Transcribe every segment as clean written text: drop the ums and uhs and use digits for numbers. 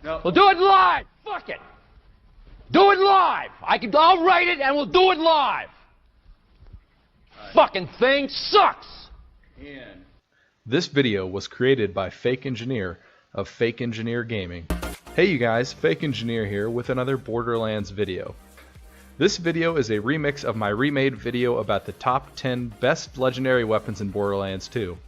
No. We'll do it live. Fuck it. Do it live. I'll write it and we'll do it live. Right. Fucking thing sucks. And This video was created by Fake Engineer of Fake Engineer Gaming. Hey you guys, Fake Engineer here with another Borderlands video. This video is a remix of my remade video about the top 10 best legendary weapons in Borderlands 2.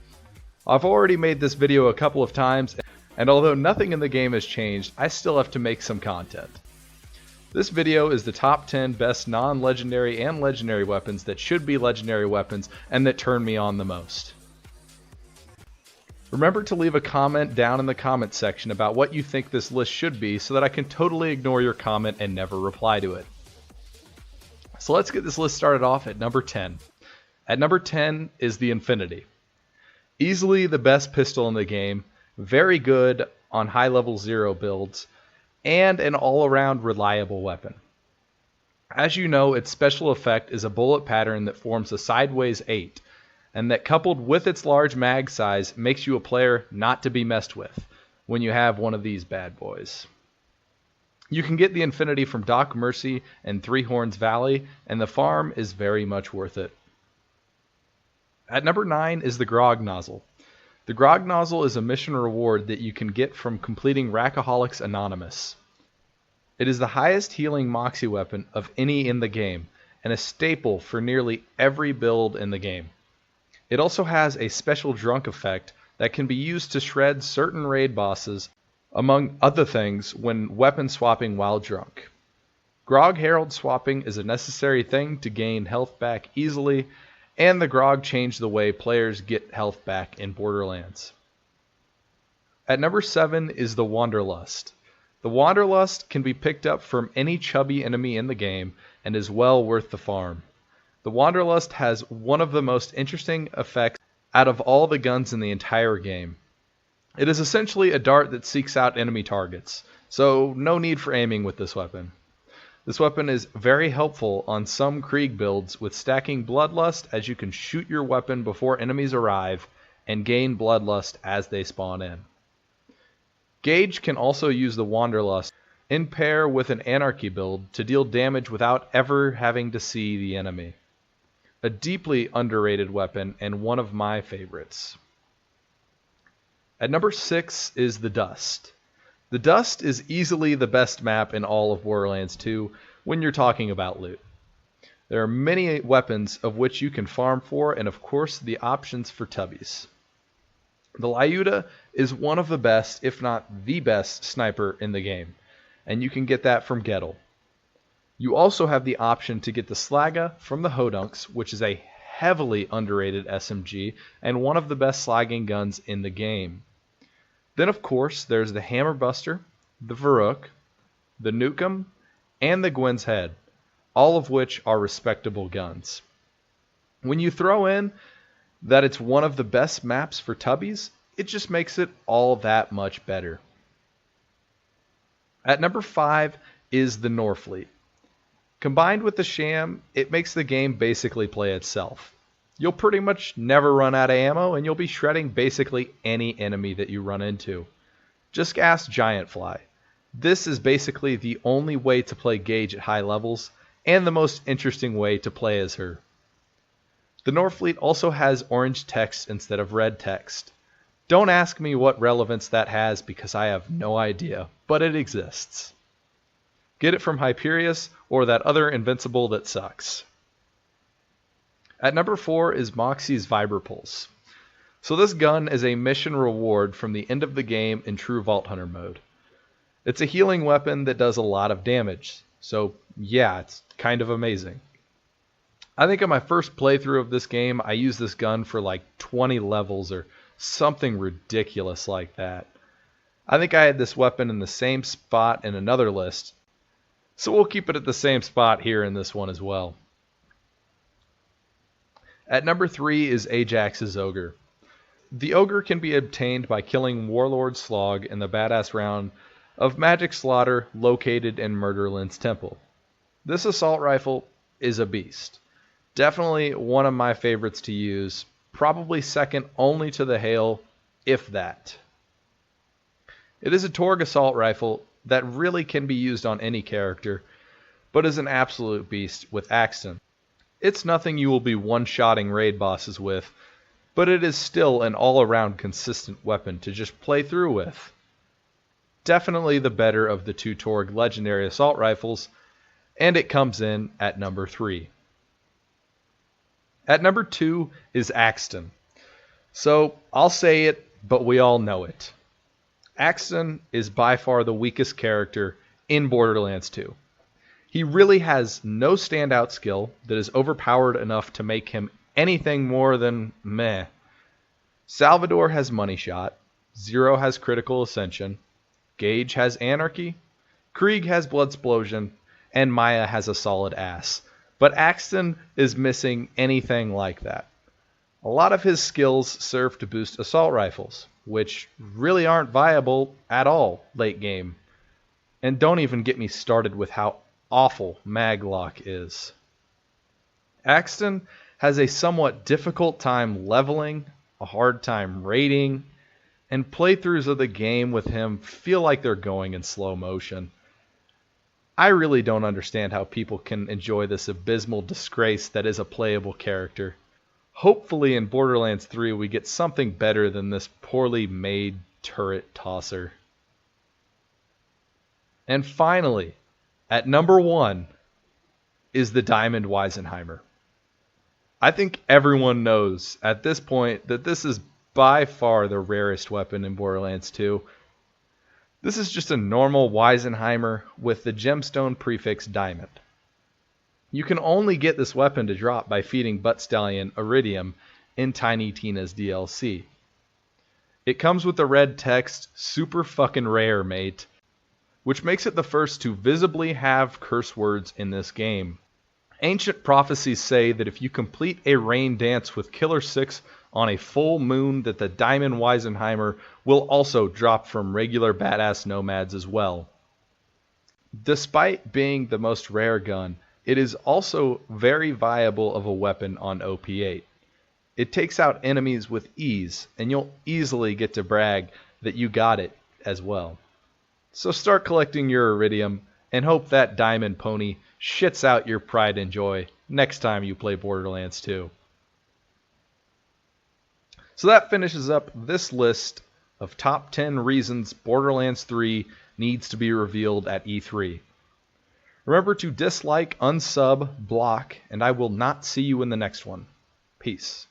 I've already made this video a couple of times, and although nothing in the game has changed, I still have to make some content. This video is the top 10 best non-legendary and legendary weapons that should be legendary weapons and that turn me on the most. Remember to leave a comment down in the comment section about what you think this list should be so that I can totally ignore your comment and never reply to it. So let's get this list started off at number 10. At number 10 is the Infinity. Easily the best pistol in the game, very good on high level 0 builds, and an all-around reliable weapon. As you know, its special effect is a bullet pattern that forms a sideways 8, and that coupled with its large mag size makes you a player not to be messed with when you have one of these bad boys. You can get the Infinity from Doc Mercy and Three Horns Valley, and the farm is very much worth it. At number 9 is the Grog Nozzle. The Grog Nozzle is a mission reward that you can get from completing Rackaholics Anonymous. It is the highest healing Moxie weapon of any in the game, and a staple for nearly every build in the game. It also has a special drunk effect that can be used to shred certain raid bosses, among other things, when weapon swapping while drunk. Grog Herald swapping is a necessary thing to gain health back easily, and the Grog changed the way players get health back in Borderlands. At number 7 is the Wanderlust. The Wanderlust can be picked up from any chubby enemy in the game and is well worth the farm. The Wanderlust has one of the most interesting effects out of all the guns in the entire game. It is essentially a dart that seeks out enemy targets, so no need for aiming with this weapon. This weapon is very helpful on some Krieg builds with stacking Bloodlust, as you can shoot your weapon before enemies arrive and gain Bloodlust as they spawn in. Gage can also use the Wanderlust in pair with an Anarchy build to deal damage without ever having to see the enemy. A deeply underrated weapon and one of my favorites. At number 6 is the Dust. The Dust is easily the best map in all of Borderlands 2 when you're talking about loot. There are many weapons of which you can farm for, and of course the options for tubbies. The Lyuda is one of the best, if not the best, sniper in the game, and you can get that from Gettle. You also have the option to get the Slaga from the Hodunks, which is a heavily underrated SMG and one of the best slagging guns in the game. Then of course there's the Hammerbuster, the Varuk, the Nukem, and the Gwen's Head, all of which are respectable guns. When you throw in that it's one of the best maps for tubbies, it just makes it all that much better. At number 5 is the Norfleet. Combined with the Sham, it makes the game basically play itself. You'll pretty much never run out of ammo, and you'll be shredding basically any enemy that you run into. Just ask Giantfly. This is basically the only way to play Gage at high levels, and the most interesting way to play as her. The Norfleet also has orange text instead of red text. Don't ask me what relevance that has because I have no idea, but it exists. Get it from Hyperius or that other invincible that sucks. At number 4 is Moxies vibrapulse. So this gun is a mission reward from the end of the game in true Vault Hunter mode. It's a healing weapon that does a lot of damage, so yeah, it's kind of amazing. I think on my first playthrough of this game, I used this gun for like 20 levels or something ridiculous like that. I think I had this weapon in the same spot in another list, so we'll keep it at the same spot here in this one as well. At number 3 is Jaxs Ogre. The Ogre can be obtained by killing Warlord Slog in the badass round of Magic Slaughter located in Murderland's Temple. This assault rifle is a beast. Definitely one of my favorites to use, probably second only to the Hail, if that. It is a Torg assault rifle that really can be used on any character, but is an absolute beast with Axton. It's nothing you will be one-shotting raid bosses with, but it is still an all-around consistent weapon to just play through with. Definitely the better of the two Torg legendary assault rifles, and it comes in at number 3. At number 2 is Axton. So, I'll say it, but we all know it. Axton is by far the weakest character in Borderlands 2. He really has no standout skill that is overpowered enough to make him anything more than meh. Salvador has Money Shot, Zero has Critical Ascension, Gage has Anarchy, Krieg has Bloodsplosion, and Maya has a solid ass. But Axton is missing anything like that. A lot of his skills serve to boost assault rifles, which really aren't viable at all late game. And don't even get me started with how awful Maglock is. Axton has a somewhat difficult time leveling, a hard time raiding, and playthroughs of the game with him feel like they're going in slow motion. I really don't understand how people can enjoy this abysmal disgrace that is a playable character. Hopefully in Borderlands 3 we get something better than this poorly made turret tosser. And finally, at number 1 is the Diamond Weisenheimer. I think everyone knows at this point that this is by far the rarest weapon in Borderlands 2. This is just a normal Weisenheimer with the gemstone prefix Diamond. You can only get this weapon to drop by feeding Butt Stallion Iridium in Tiny Tina's DLC. It comes with the red text, super fucking rare, mate, which makes it the first to visibly have curse words in this game. Ancient prophecies say that if you complete a rain dance with Killer 6 on a full moon, that the Diamond Weisenheimer will also drop from regular badass nomads as well. Despite being the most rare gun, it is also very viable of a weapon on OP8. It takes out enemies with ease, and you'll easily get to brag that you got it as well. So start collecting your Iridium, and hope that Diamond Pony shits out your pride and joy next time you play Borderlands 2. So that finishes up this list of top 10 reasons Borderlands 3 needs to be revealed at E3. Remember to dislike, unsub, block, and I will not see you in the next one. Peace.